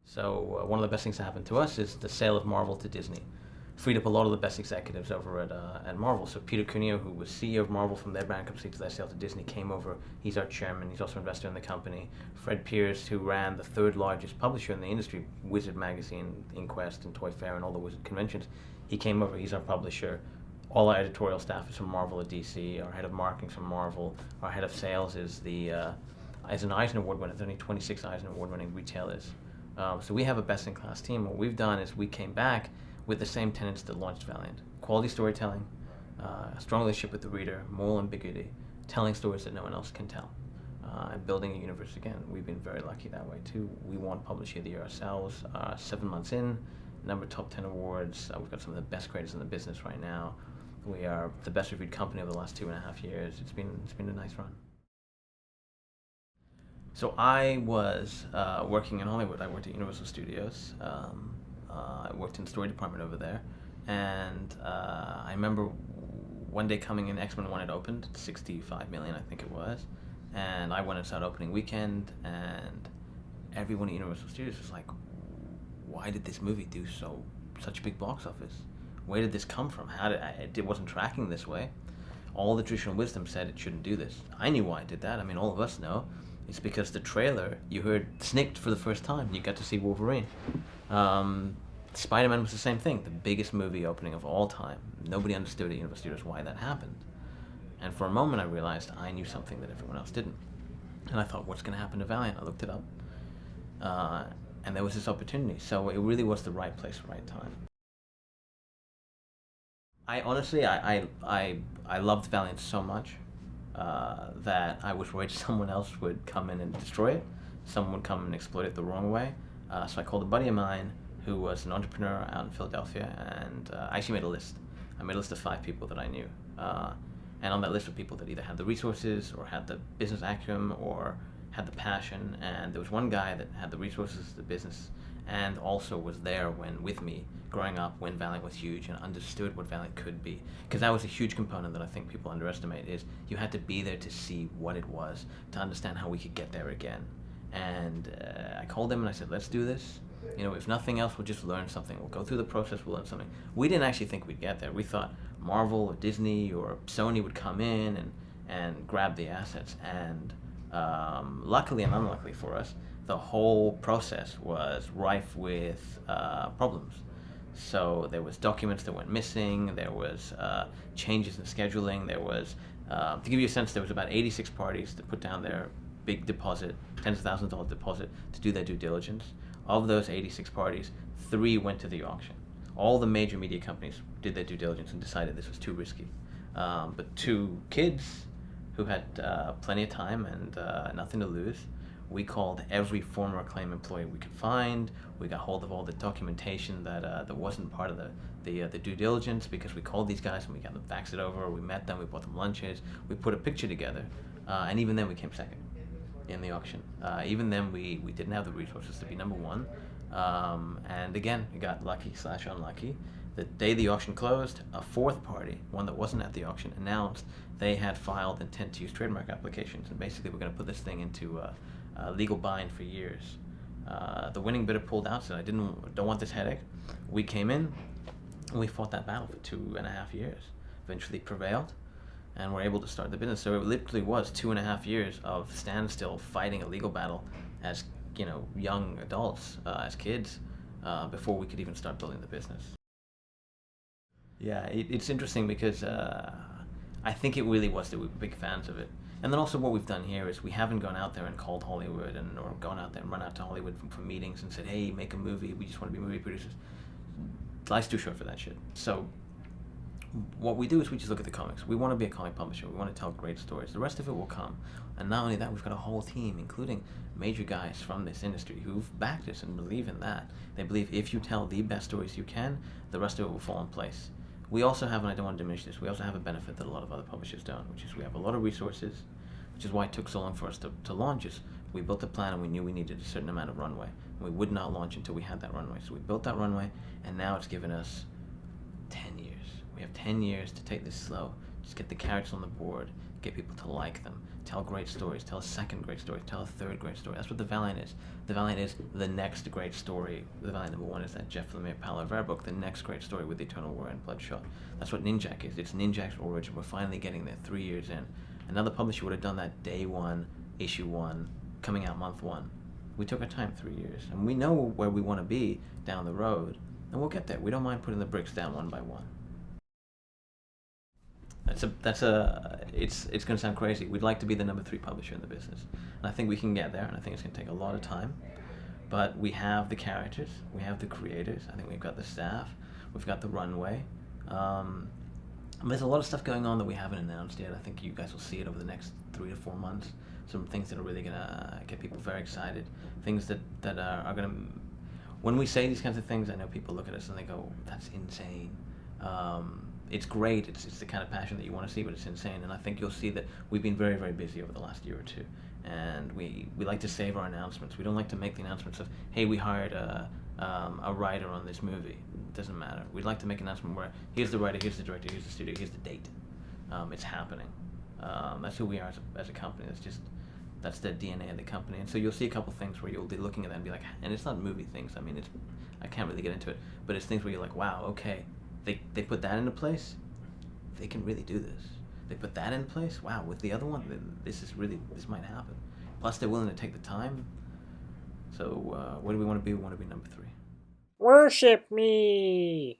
So one of the best things that happened to us is the sale of Marvel to Disney. Freed up a lot of the best executives over at Marvel. So Peter Cuneo, who was CEO of Marvel from their bankruptcy to their sale to Disney, came over. He's our chairman. He's also an investor in the company. Fred Pierce, who ran the third largest publisher in the industry, Wizard Magazine, Inquest, and Toy Fair, and all the Wizard conventions, he came over. He's our publisher. All our editorial staff is from Marvel at DC. Our head of marketing from Marvel. Our head of sales is an Eisner Award winner. There's only 26 Eisner Award winning retailers. So we have a best-in-class team. What we've done is we came back with the same tenets that launched Valiant. Quality storytelling, a strong relationship with the reader, moral ambiguity, telling stories that no one else can tell, and building a universe again. We've been very lucky that way too. We won Publisher of the Year ourselves, 7 months in, number top 10 awards. We've got some of the best creators in the business right now. We are the best reviewed company over the last 2.5 years. It's been a nice run. So I was working in Hollywood. I worked at Universal Studios. I worked in the story department over there, and I remember one day coming in, X-Men 1 had opened, 65 million I think it was, and I went and started opening weekend, and everyone at Universal Studios was like, why did this movie do such a big box office? Where did this come from? It wasn't tracking this way. All the traditional wisdom said it shouldn't do this. I knew why it did that. I mean, all of us know. It's because the trailer, you heard Snicked for the first time. You got to see Wolverine. Spider-Man was the same thing. The biggest movie opening of all time. Nobody understood at Universal Studios why that happened. And for a moment I realized I knew something that everyone else didn't. And I thought, what's going to happen to Valiant? I looked it up. And there was this opportunity. So it really was the right place, right time. I honestly loved Valiant so much that I was worried someone else would come in and destroy it. Someone would come and exploit it the wrong way. So I called a buddy of mine who was an entrepreneur out in Philadelphia, and I actually made a list. I made a list of 5 people that I knew. And on that list were people that either had the resources or had the business acumen or had the passion. And there was one guy that had the resources, the business, and also was there with me growing up when Valiant was huge and understood what Valiant could be. Because that was a huge component that I think people underestimate, is you had to be there to see what it was, to understand how we could get there again. And I called him and I said, let's do this. If nothing else, we'll just learn something. We'll go through the process, we'll learn something. We didn't actually think we'd get there. We thought Marvel or Disney or Sony would come in and grab the assets. And luckily and unluckily for us, the whole process was rife with problems. So there was documents that went missing, there was changes in scheduling, there was, to give you a sense, there was about 86 parties that put down their big deposit, tens of thousands of dollars deposit, to do their due diligence. Of those 86 parties, 3 went to the auction. All the major media companies did their due diligence and decided this was too risky. But 2 kids who had plenty of time and nothing to lose, we called every former Acclaim employee we could find. We got hold of all the documentation that wasn't part of the due diligence, because we called these guys and we got them faxed it over, we met them, we bought them lunches, we put a picture together, and even then we came second in the auction. Even then we didn't have the resources to be number 1. And again, we got lucky/unlucky. The day the auction closed, a 4th party, one that wasn't at the auction, announced they had filed intent to use trademark applications, and basically we're going to put this thing into a legal bind for years. The winning bidder pulled out, said, I don't want this headache. We came in and we fought that battle for 2.5 years. Eventually prevailed, and were able to start the business. So it literally was 2.5 years of standstill fighting a legal battle as young adults, as kids, before we could even start building the business. Yeah, it's interesting because I think it really was that we were big fans of it. And then also what we've done here is we haven't gone out there and called Hollywood or gone out there and run out to Hollywood for meetings and said, hey, make a movie, we just want to be movie producers. Life's too short for that shit. So what we do is we just look at the comics. We want to be a comic publisher. We want to tell great stories. The rest of it will come. And not only that, we've got a whole team, including major guys from this industry who've backed us and believe in that. They believe if you tell the best stories you can, the rest of it will fall in place. We also have, and I don't want to diminish this, we also have a benefit that a lot of other publishers don't, which is we have a lot of resources, which is why it took so long for us to launch. Is we built a plan and we knew we needed a certain amount of runway. And we would not launch until we had that runway. So we built that runway, and now it's given us 10 years. We have 10 years to take this slow, just get the carrots on the board, get people to like them, tell great stories, tell a second great story, tell a third great story. That's what the Valiant is. The Valiant is the next great story. The Valiant #1 is that Jeff Lemire Paolo Rivera book, the next great story with Eternal War and Bloodshot. That's what Ninjak is. It's Ninjak's origin. We're finally getting there 3 years in. Another publisher would have done that day one, issue one, coming out month one. We took our time, 3 years, and we know where we want to be down the road, and we'll get there. We don't mind putting the bricks down one by one. It's going to sound crazy. We'd like to be the #3 publisher in the business, and I think we can get there. And I think it's going to take a lot of time, but we have the characters, we have the creators. I think we've got the staff, we've got the runway. There's a lot of stuff going on that we haven't announced yet. I think you guys will see it over the next 3 to 4 months. Some things that are really going to get people very excited. Things that are going to... When we say these kinds of things, I know people look at us and they go, that's insane. It's great. It's the kind of passion that you want to see, but it's insane. And I think you'll see that we've been very, very busy over the last year or two. And we like to save our announcements. We don't like to make the announcements of, hey, we hired a writer on this movie. It doesn't matter. We'd like to make an announcement where here's the writer, here's the director, here's the studio, here's the date. It's happening. That's who we are as a company. That's the DNA of the company. And so you'll see a couple things where you'll be looking at that and be like, and it's not movie things. I mean, I can't really get into it, but it's things where you're like, wow, okay, they put that into place. They can really do this. They put that in place. Wow, with the other one, this might happen. Plus, they're willing to take the time. So, where do we want to be? We want to be #3. Worship me!